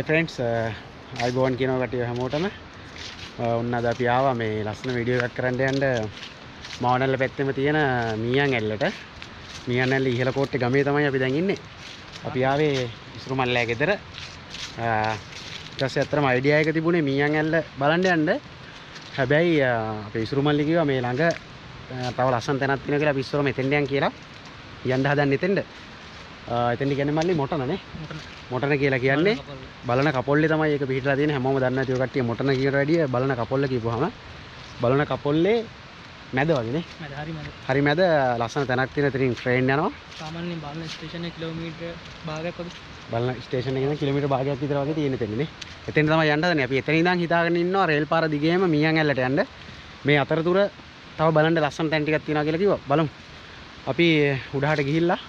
Hi friends, අයිබෝන් කියනවා කටිය හැමෝටම. ඔන්න අද අපි ආවා මේ ලස්සන වීඩියෝ එකක් කරන්න යන්න මාවනල්ල පැත්තෙම තියෙන මීයන් ඇල්ලට. මීයන් ඇල්ල ඉහළ කෝට්ටේ ගමේ තමයි අපි දැන් ඉන්නේ. අපි ආවේ ඉස්රු මල්ලෑ ගෙදර. ඊට පස්සේ අතරම අයිඩියා එක තිබුණේ මීයන් ඇල්ල බලන්න යන්න. හැබැයි අපේ ඉස්රු මල්ලි කිව්වා මේ ළඟ තව ලස්සන තැනක් තියෙනවා කියලා අපි ඉස්සරම එතෙන්ට යන් කියලා යන්න හදන්නේ එතෙන්ට. එතෙන්ට කියන්නේ මල්ලි මොටනනේ. මොටන කියලා කියන්නේ බලන කපොල්ලේ තමයි ඒක පිටලා තියෙන හැමෝම දන්නේ නැති ඔය කට්ටිය මොටන කියන වැඩිය බලන කපොල්ල කියපුවාම බලන කපොල්ලේ මැද වගේ නේ. මැද හරි මැද ලස්සන තැනක් තියෙන ඉතින් ට්‍රේන් යනවා. සාමාන්‍යයෙන් බලන ස්ටේෂන් එක කිලෝමීටර් භාගයක් වගේ. බලන ස්ටේෂන් එකේ ඉඳන් කිලෝමීටර් භාගයක් විතර වගේ තියෙන තැනනේ. එතෙන් තමයි යන්න හදන්නේ. අපි එතන ඉඳන් හිතාගෙන ඉන්නවා රේල් පාර දිගේම මීයන් ඇල්ලට යන්න. මේ අතරතුර තව බලන්න ලස්සන තැන් ටිකක් තියෙනවා කියලා කිව්වා. බලමු. අපි උඩහට ගිහිල්ලා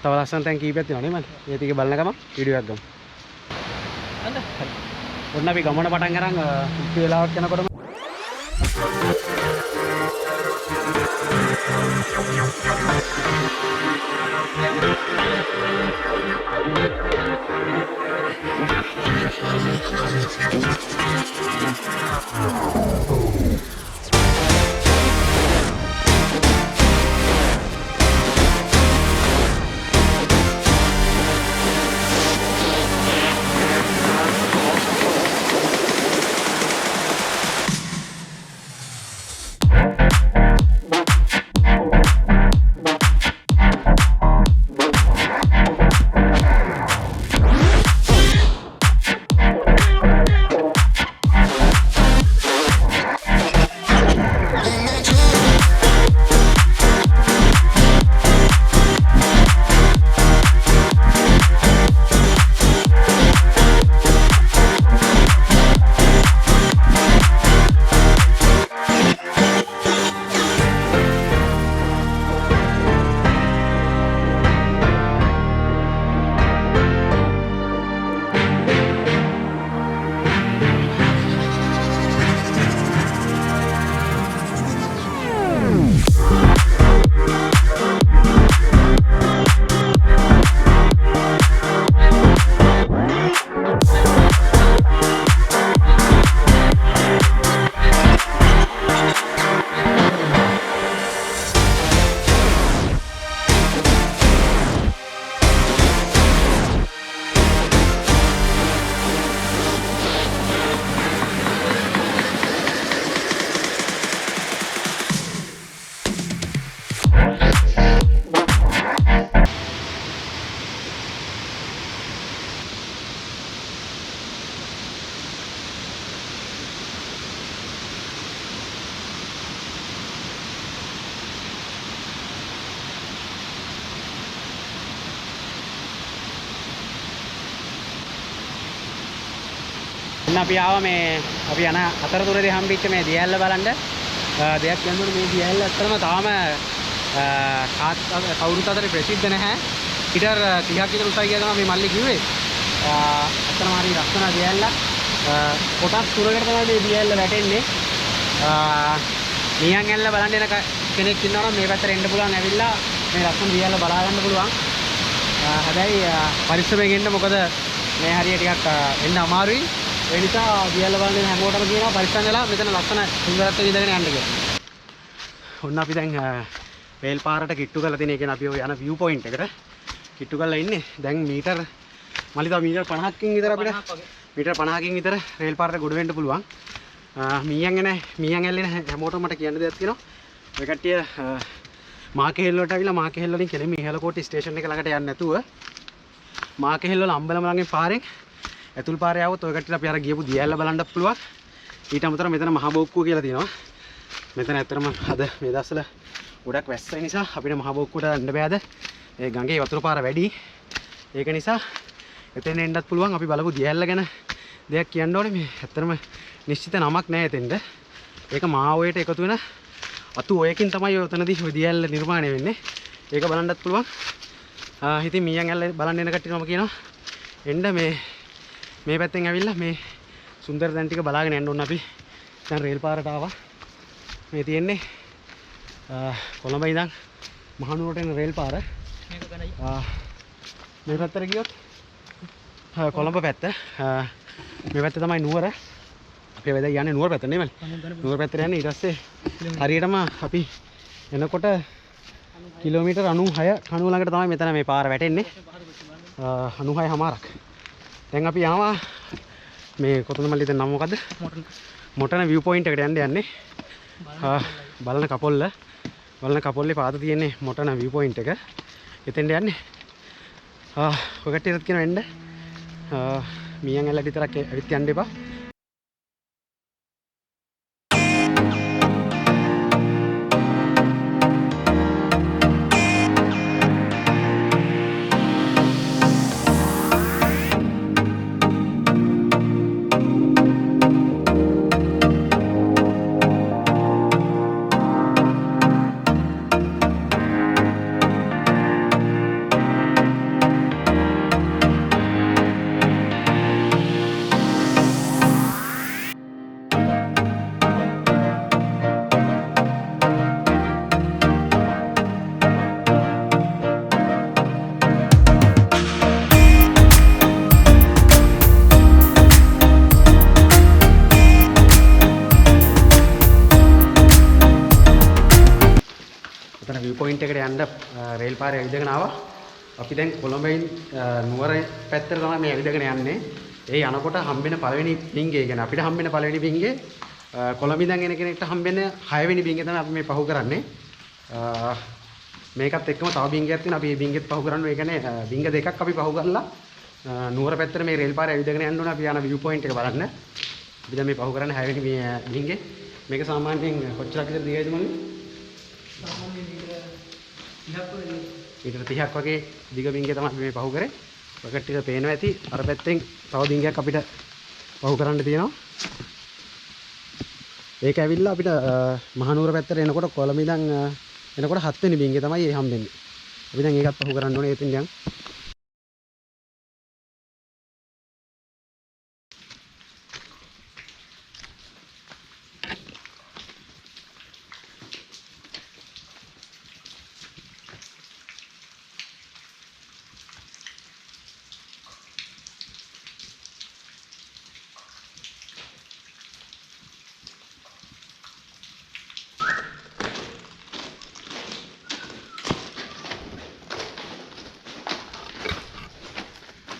තව ලස්සන තැන් කීපයක් තියෙනවා නේ මම. ඒ ටික බලන ගමන් වීඩියෝ එකක් ගමු. හරි. ඔන්න අපි ගමන පටන් අරන් ඉති වෙලාවක් යනකොටම අපි ආවා මේ අපි යන අතරතුරදී හම්බෙච්ච මේ දියැල්ල බලන්න. දෙයක් කියනකොට මේ දියැල්ල ඇත්තටම තාම කවුරුත් අතර ප්‍රසිද්ධ නැහැ. පිටර 30ක් විතර උසයි කියලා තමයි මේ මල්ලි කිව්වේ. ඇත්තටම හරි ලස්සන දියැල්ලක්. කොටස් තුනකට තමයි මේ දියැල්ල වැටෙන්නේ. මීයන් ඇල්ල බලන්න එන කෙනෙක් ඉන්නවා නම් මේ පැත්තට එන්න පුළුවන් ඇවිල්ලා මේ ලස්සන දියැල්ල බලා ගන්න පුළුවන්. හැබැයි පරිස්සමෙන් එන්න මොකද මේ හරිය ටිකක් එන්න අමාරුයි. ඒ නිසා දියැල්ල බලන්න හැමෝටම කියනවා පරිස්සම් වෙලා මෙතන ලස්සන සුන්දරත්වය විඳගෙන යන්න කියලා. ඔන්න අපි දැන් රේල් පාරට කිට්ටු කරලා තියෙන. ඒ කියන්නේ අපි ඔය යන view point එකට කිට්ටු කරලා ඉන්නේ. දැන් මීටර් මල්ලි තව මීටර් 50කින් විතර අපිට මීටර් 50කින් විතර රේල් පාරට ගොඩ වෙන්න පුළුවන්. මීයන් ඇල්ලේ හැමෝටම මට කියන්න දෙයක් තියෙනවා. ඔය කට්ටිය මාකෙහෙල් වලට අවිලා මාකෙහෙල් වලින් කෙනෙක් මේ ඉහළකෝටි ස්ටේෂන් එක ළඟට යන්නේ නැතුව මාකෙහෙල් වල අම්බලම ළඟින් පාරෙන් ඇතුල් පාරේ ආවොත් ඔය කට්ටියට අපි අර ගියපු දියැල්ල බලන්නත් පුළුවන්. ඊට අමතරව මෙතන මහ බොක්කුව කියලා තියෙනවා. මෙතන ඇත්තටම අද මේ දවස්වල ගොඩක් වැස්ස නිසා අපිට මහ බොක්කුවට යන්න බෑද. ඒ ගඟේ වතුර පාර වැඩි. ඒක නිසා එතෙන් එන්නත් පුළුවන්. අපි බලපු දියැල්ල ගැන දෙයක් කියන්න ඕනේ. මේ ඇත්තටම නිශ්චිත නමක් නැහැ එතෙන්ද. ඒක මාවයට එකතු වෙන අතු ඔයකින් තමයි ඔතනදී ඔය දියැල්ල නිර්මාණය වෙන්නේ. ඒක බලන්නත් පුළුවන්. ඉතින් මීයන් ඇල්ල බලන්න එන කට්ටියම කියනවා එන්න මේ පැත්තෙන් ඇවිල්ලා මේ සුන්දර තැන් ටික බලාගෙන යන්න ඕන. අපි දැන් රේල් පාරට ආවා. මේ තියෙන්නේ කොළඹ ඉඳන් මහනුවරට එන රේල් පාර. මේක ගණයි. මේ පැත්තට ගියොත් කොළඹ පැත්ත. මේ පැත්ත තමයි නුවර. අපි වෙද යන්නේ නුවර පැත්ත නෙමෙයි. නුවර පැත්තට යන්නේ ඊට පස්සේ හරියටම අපි එනකොට කිලෝමීටර් 96 90 ළඟට තමයි මෙතන මේ පාර වැටෙන්නේ. 96මාරක්. දැන් අපි ආවා මේ කොතනද මල්ලි දැන් නම මොකද්ද? මොටන view point එකට යන්නේ. බලන කපොල්ලේ පාත තියෙන්නේ මොටන view point එක. එතෙන්ට යන්නේ. ඔය කට්ටියත් කියන වෙන්න. මියන් ඇල්ලට විතරක් ඇවිත් යන්න එපා. view point එකට යන්න රේල් පාරේ ඇවිදගෙන ආවා. අපි දැන් කොළඹින් නුවර පැත්තට තමයි මේ ඇවිදගෙන යන්නේ. ඒ යනකොට හම්බෙන පළවෙනි පිංගේ කියන්නේ අපිට හම්බෙන පළවෙනි පිංගේ කොළඹින් එන කෙනෙක්ට හම්බෙන 6 වෙනි පිංගේ තමයි අපි මේ පහු කරන්නේ. මේකත් එක්කම තව පිංගයක් තියෙනවා. අපි මේ පිංගෙත් පහු කරනවා. ඒ කියන්නේ පිංග දෙකක් අපි පහු කරලා නුවර පැත්තට මේ රේල් පාරේ ඇවිදගෙන යන්න ඕනේ. අපි යන view point එක බලන්න. අපි දැන් මේ පහු කරන්නේ 6 වෙනි පිංගේ. මේක සාමාන්‍යයෙන් කොච්චරක් විතර දිගයිද මල්ලි? ඊට 30ක් වගේ දිග බින්ගේ තමයි මේ පහු කරේ. ඔකට ටික පේනවා ඇති. අර පැත්තෙන් තව බින්ගයක් අපිට පහු කරන්න තියෙනවා. ඒක ඇවිල්ලා අපිට මහනුවර පැත්තට එනකොට කොළඹ ඉඳන් එනකොට 7 වෙනි බින්ගේ තමයි ඒ හම්බෙන්නේ. අපි දැන් ඒකත් පහු කරන්න ඕනේ එතින් දැන්.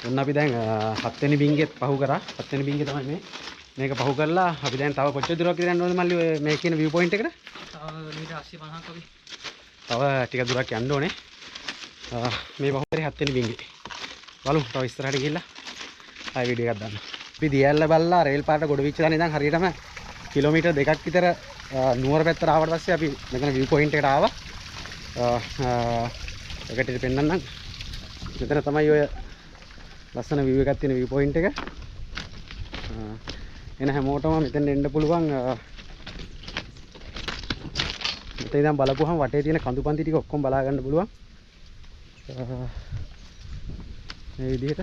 ඔන්න අපි දැන් 7 වෙනි බින්ගෙත් පහු කරා. 7 වෙනි බින්ගේ තමයි මේ. මේක පහු කරලා අපි දැන් තව කොච්චර දුරක් යන්න ඕනද මල්ලි ඔය මේ කියන view point එකට? තව මීටර් 80 50ක් වගේ. තව ටික දුරක් යන්න ඕනේ. මේ පහු කරේ 7 වෙනි බින්ගේ. බලමු තව ඉස්සරහට ගිහිල්ලා ආයෙ වීඩියෝ එකක් දාන්න. අපි දියැල්ල බල්ලා රේල් පාරට ගොඩ විච්ච දාන ඉඳන් හරියටම කිලෝමීටර් 2ක් විතර නුවර පැත්තට ආවට පස්සේ අපි මෙතන view point එකට ආවා. ඒකට පෙන්නන්නම්. මෙතන තමයි ඔය ලස්සන view එකක් තියෙන view point එක. එන හැමෝටම මෙතෙන් එන්න පුළුවන්. මෙතන ඉඳන් බලපුවහම වටේ තියෙන කඳුපන්ති ටික ඔක්කොම බලා ගන්න පුළුවන්. මේ විදිහට.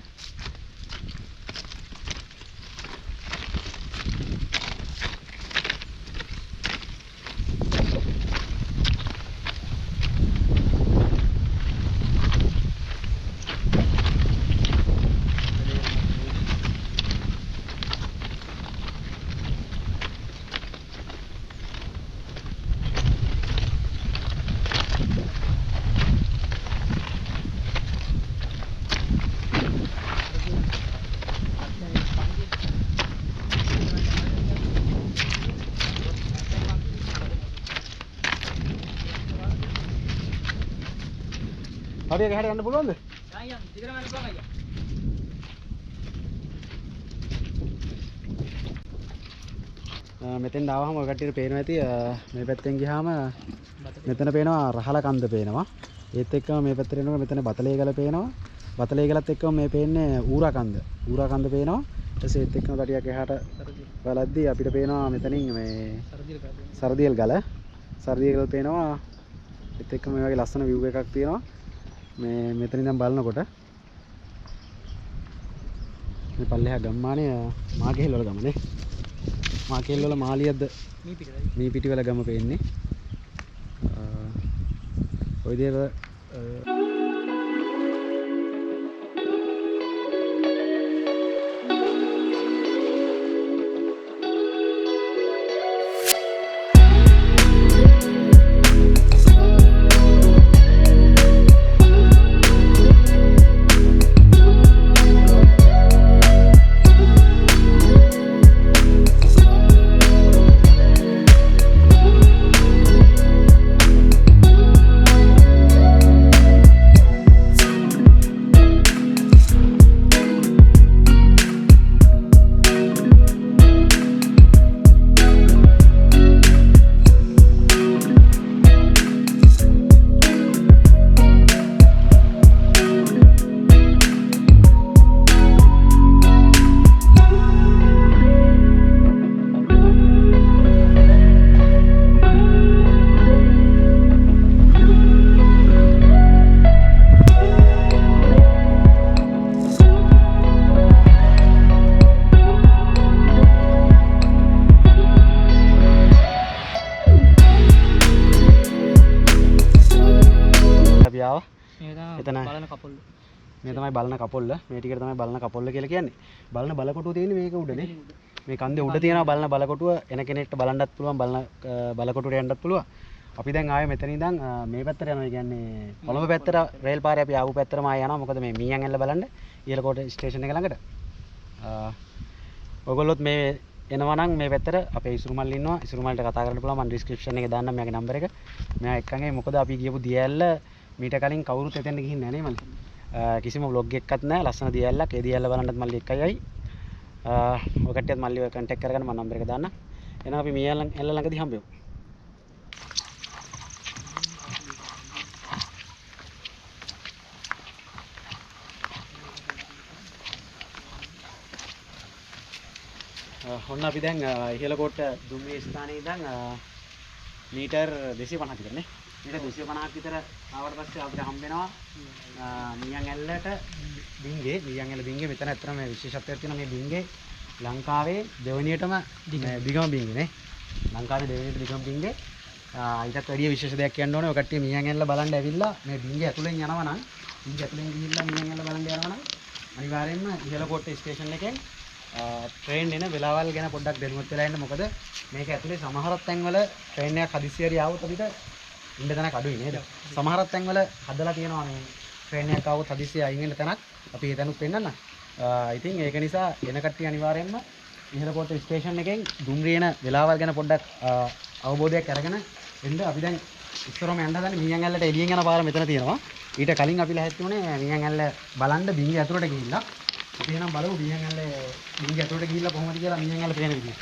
හරියට හැර යන්න පුළුවන්ද? යන්න දිගටම යන්න පුළුවන් අයියා. මෙතෙන් ආවහම ඔය කට්ටියට පේනවා ඇති මේ පැත්තෙන් ගියාම මෙතන පේනවා රහල කන්ද පේනවා. ඒත් එක්කම මේ පැත්තට එනකොට මෙතන බතලේ ගල පේනවා. බතලේ ගලත් එක්කම මේ පේන්නේ ඌරා කන්ද. ඌරා කන්ද පේනවා. ඊට පස්සේ ඒත් එක්කම තටියක් එහාට බලද්දී අපිට පේනවා මෙතනින් මේ සරදියල් ගල. සරදියල් ගල පේනවා. ඒත් එක්කම මේ වගේ ලස්සන view එකක් තියෙනවා. මේ මෙතන ඉඳන් බලනකොට මේ පල්ලෙහා ගම්මානේ මාගෙහෙල් වල ගම නේ. මාගෙහෙල් වල මාලියද්ද මේ පිටි වල ගම පේන්නේ. ඔය විදිහට මෙතන බලන කපොල්ල. මේ තමයි බලන කපොල්ල. මේ ටිකට තමයි බලන කපොල්ල කියලා කියන්නේ. බලන බලකොටුව තියෙන්නේ මේක උඩනේ. මේ කන්දේ උඩ තියෙනවා බලන බලකොටුව. එන කෙනෙක්ට බලන්නත් පුළුවන්, බලන බලකොටුවට යන්නත් පුළුවන්. අපි දැන් ආයේ මෙතන ඉඳන් මේ පැත්තට යනවා. කියන්නේ කොළඹ පැත්තට රේල් පාරේ අපි ආපු පැත්තටම ආය යනවා. මොකද මේ මීයන් ඇල්ල බලන්න ඉහළකොට ස්ටේෂන් එක ළඟට. ඔයගොල්ලොත් මේ එනවා නම් මේ පැත්තට අපේ ඉසුරුමල් ඉන්නවා. ඉසුරුමල්ට කතා කරන්න පුළුවන්. මම ඩිස්ක්‍රිප්ෂන් එකේ දාන්නම් මෙයාගේ නම්බර් එක. මෙයා එක්කන් මොකද අපි ගියපු දියැල්ල මීට කලින් කවුරුත් එතෙන්ට ගිහින් නැහැ නේ මල්ලි. කිසිම vlog එකක්වත් නැහැ. ලස්සන දියැල්ලක්. ඒ දියැල්ල බලන්නත් මල්ලි එක්කයි ආයි. ඔය කට්ටියත් මල්ලිව කන්ටැක්ට් කරගන්න මම නම්බර් එක දාන්නම්. එහෙනම් අපි මීයන් ඇල්ල ළඟදී හම්බෙමු. ඔන්න අපි දැන් ඉහළකොට දුම්රිය ස්ථානයේ ඉඳන් මීටර් 250ක් විතර නේ. මීටර් 250ක් විතර ආවට පස්සේ අපිට හම්බ වෙනවා මීයන් ඇල්ලට බිංගේ. මීයන් ඇල්ල බිංගේ මෙතන ඇත්තටම මේ විශේෂත්වයක් තියෙනවා. මේ බිංගේ ලංකාවේ දෙවෙනියටම දිගම බිංගේ නේ. ලංකාවේ දෙවෙනියට දිගම බිංගේ. ඊටත් වැඩිය විශේෂ දෙයක් කියන්න ඕනේ. ඔය කට්ටිය මීයන් ඇල්ල බලන්න ඇවිල්ලා මේ බිංගේ ඇතුලෙන් යනවා නම්, බිංගේ ඇතුලෙන් ගිහිල්ලා මීයන් ඇල්ල බලන්න යනවා නම් අනිවාර්යයෙන්ම ඉහළකොට ස්ටේෂන් එකෙන් ට්‍රේන් එන වෙලාවල් ගැන පොඩ්ඩක් දැනුවත් වෙලා ඉන්න. මොකද මේක ඇතුලේ සමහරක් තැන්වල ට්‍රේන් එකක් හදිස්සියට ආවොත් අපිට ඉන්න තැනක් අඩුයි නේද? සමහරක් තැන්වල හදලා තියෙනවා මේ ට්‍රේන් එකක් ආවොත් හදිස්සිය අයින් වෙන්න තැනක් අපි ඒ තැනුත් පෙන්නන්න. ඉතින් ඒක නිසා එන කට්ටිය අනිවාර්යයෙන්ම ඉහළකොට ස්ටේෂන් එකෙන් දුම්රිය එන වෙලාවල් ගැන පොඩ්ඩක් අවබෝධයක් අරගෙන එන්න. අපි දැන් ඉස්සරහම යන්න හදන්නේ මීයන් ඇල්ලට එළියෙන් යන පාර මෙතන තියෙනවා. ඊට කලින් අපි ලැහැත්ති උනේ මීයන් ඇල්ල බලන්න බිංගේ ඇතුලට ගිහිල්ලා. අපි එහෙනම් බලමු මීයන් ඇල්ල බිංගේ ඇතුලට ගිහිල්ලා කොහොමද කියලා මීයන් ඇල්ල පේන විදිහ.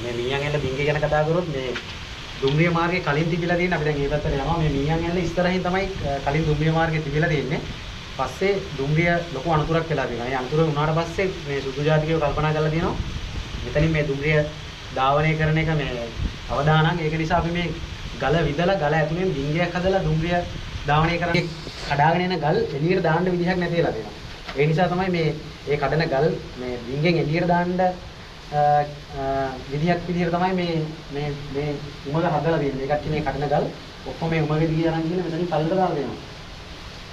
මේ මීයන් ඇල්ල බිංගේ ගැන කතා කරොත් මේ දුම්රිය මාර්ගේ කලින් තිබිලා තියෙන අපි දැන් මේ පැත්තට යනවා. මේ මීයන් ඇල්ල ඉස්සරහින් තමයි කලින් දුම්රිය මාර්ගේ තිබිලා තියෙන්නේ. පස්සේ දුම්රිය ලොකු අනතුරක් වෙලා තියෙනවා. ඒ අනතුර වුණාට පස්සේ මේ සුදු ජාතිකයෝ කල්පනා කරලා තියෙනවා මෙතනින් මේ දුම්රිය ධාවනය කරන එක මේ අවදානම්. ඒක නිසා අපි මේ ගල විදලා ගල ඇතුලෙන් බිංගයක් හදලා දුම්රිය ධාවනය කරන්නේ. කඩාගෙන එන ගල් එළියට දාන්න විදිහක් නැති වෙලා තියෙනවා. ඒ නිසා තමයි මේ කඩන ගල් මේ බිංගෙන් එළියට දාන්න විදිහක් විදිහට තමයි මේ උමග හදලා තියෙන්නේ. මේ කට්ටිය මේ කඩන ගල් ඔක්කොම මේ උමගෙ දිග යන කියන මෙතනින් පල්ලට දාලා දෙනවා.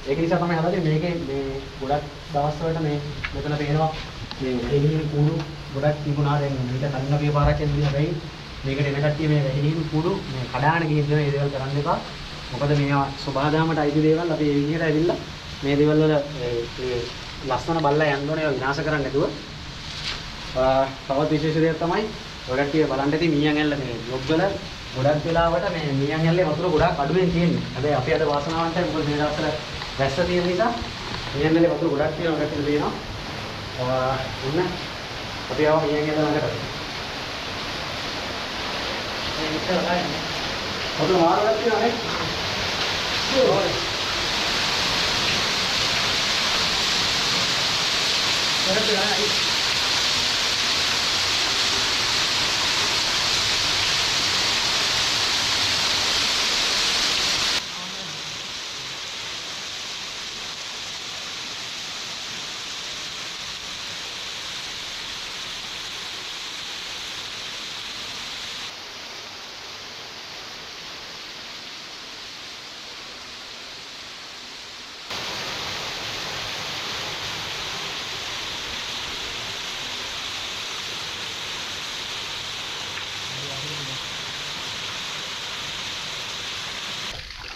ඒක නිසා තමයි හදලා තියෙන්නේ. මේකේ මේ ගොඩක් දවස් වලට මේ මෙතන පේනවා මේ වැහිණි කුඩු ගොඩක් තිබුණා. දැන් මේක කන්න ව්‍යාපාරයක් කියන විදිහ වෙයි. මේකට එන කට්ටිය මේ වැහිණි කුඩු මේ කඩාන ගිහින් මේ දේවල් කරන්න එපා. මොකද මේවා සබහාදාමට අයිති දේවල්. අපි මේ විදිහට ඇවිල්ලා මේ දේවල් වල ලස්සන බල්ලා යන්න ඕනේ. ඒවා විනාශ කරන්න නැතුව. තවත් විශේෂ දෙයක් තමයි ඔය කට්ටිය බලන්න ඇති මීයන් ඇල්ල මේ බ්ලොග් වල ගොඩක් වෙලාවට මේ මීයන් ඇල්ලේ වතුර ගොඩක් අඩුවෙන් තියෙන්නේ. හැබැයි අපි අද වාසනාවන්තයි මොකද මේ දවස්වල වැස්ස තියෙන නිසා මීයන් ඇල්ලේ වතුර ගොඩක් තියෙනවා කට්ටිය දෙනවා. ඔන්න අපි ආව මීයන් ඇල්ල ළඟට. මේ ඉස්සර ගන්න. වතුර මාරුවක් තියෙනවා නේ. ඔය. කරපියයි.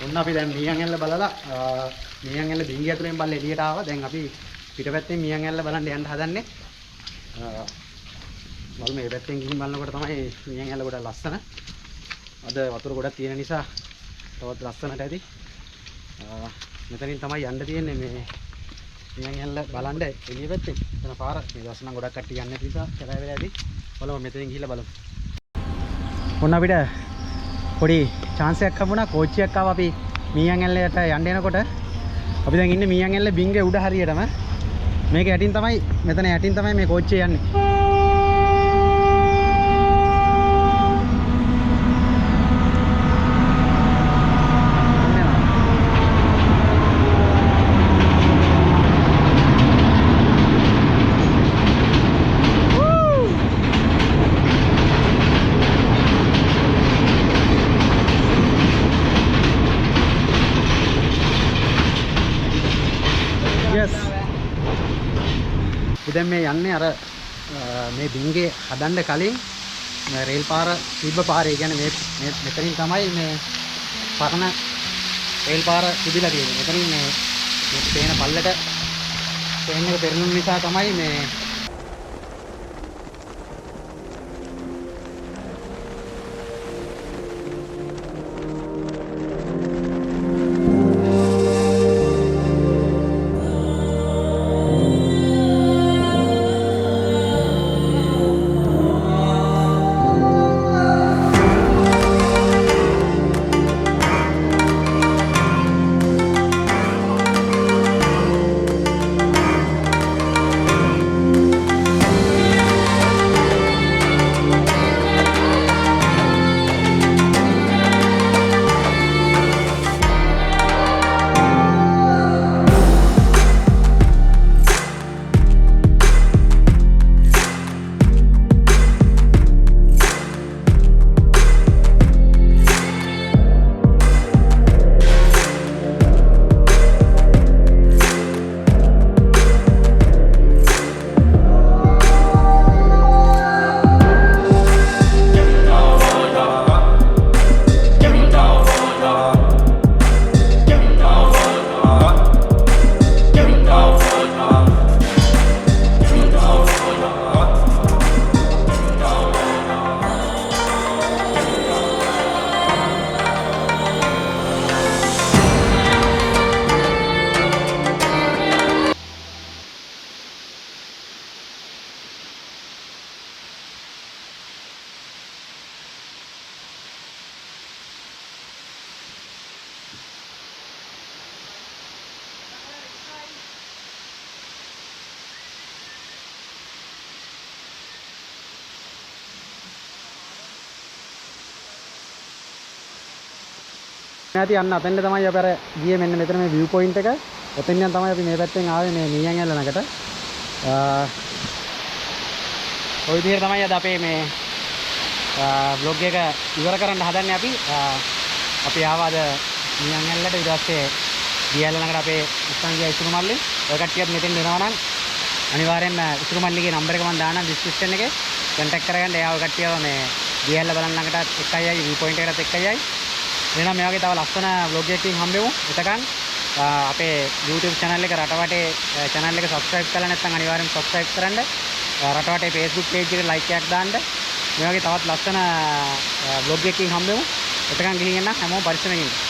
ඔන්න අපි දැන් මීයන් ඇල්ල බලලා මීයන් ඇල්ල බිංගිය ඇතුලෙන් බලලා එළියට ආවා. දැන් අපි පිටපැත්තෙන් මීයන් ඇල්ල බලන්න යන්න හදන්නේ. බලමු මේ පැත්තෙන් ගිහින් බලනකොට තමයි මීයන් ඇල්ල ගොඩක් ලස්සන. අද වතුර ගොඩක් තියෙන නිසා තවත් ලස්සනට ඇති. මෙතනින් තමයි යන්න තියෙන්නේ මේ මියන් ඇල්ල බලන්න එළිය පැත්තේ. එතන පාර මේ දවස් නම් ගොඩක් කට්ටිය යන්නේ නිසා කැලෑ වෙලා ඇති. බලමු මෙතනින් ගිහිල්ලා බලමු. ඔන්න අපිට පොඩි chance එකක් හම්බුණා. කෝච්චියක් ආවා අපි මියන් ඇල්ලට යන්න එනකොට. අපි දැන් ඉන්නේ මියන් ඇල්ල බිංගේ උඩ හරියටම. මේක යටින් තමයි මෙතන යටින් තමයි මේ කෝච්චිය යන්නේ. දැන් මේ යන්නේ අර මේ බිංගේ හදන්න කලින් රේල් පාර තිබ්බ පාරේ. කියන්නේ මේ මෙතනින් තමයි මේ පරණ රේල් පාර තිබිලා තියෙන්නේ. මෙතනින් මේ තේන පල්ලට තේන එක පෙරළුණු නිසා තමයි මේ නැති යන්න අතෙන්ද තමයි අපි අර ගියේ මෙන්න මෙතන මේ view point එක. ඔතෙන් යන තමයි අපි මේ පැත්තෙන් ආවේ මේ මියන් ඇල්ල ළඟට. ඔය විදිහට තමයි අද අපේ මේ vlog එක ඉවර කරන්න හදන්නේ අපි. අපි ආවාද මියන් ඇල්ලට ඊට පස්සේ ගියල්ල ළඟට අපේ ඉස්සන් ගියා ඉසුරු මල්ලි. ඔය කට්ටියත් මෙතෙන් එනවා නම් අනිවාර්යෙන්ම ඉසුරු මල්ලිගේ නම්බර් එක මම දාන්නම් description එකේ. contact කරගන්න. එයා ඔය කට්ටියව මේ ගියල්ල බලන්න ළඟටත් එකයියි view point එකටත් එකයියි. එහෙනම් මේ වගේ තව ලස්සන vlog එකකින් හම්බෙමු. එතකන් අපේ YouTube channel එක රටවටේ channel එක subscribe කරලා නැත්නම් අනිවාර්යෙන් subscribe කරන්න. රටවටේ Facebook page එකට like එකක් දාන්න. මේ වගේ තවත් ලස්සන vlog එකකින් හම්බෙමු. එතකන් ගිහින් එන්න හැමෝම පරිස්සමෙන් ඉන්න.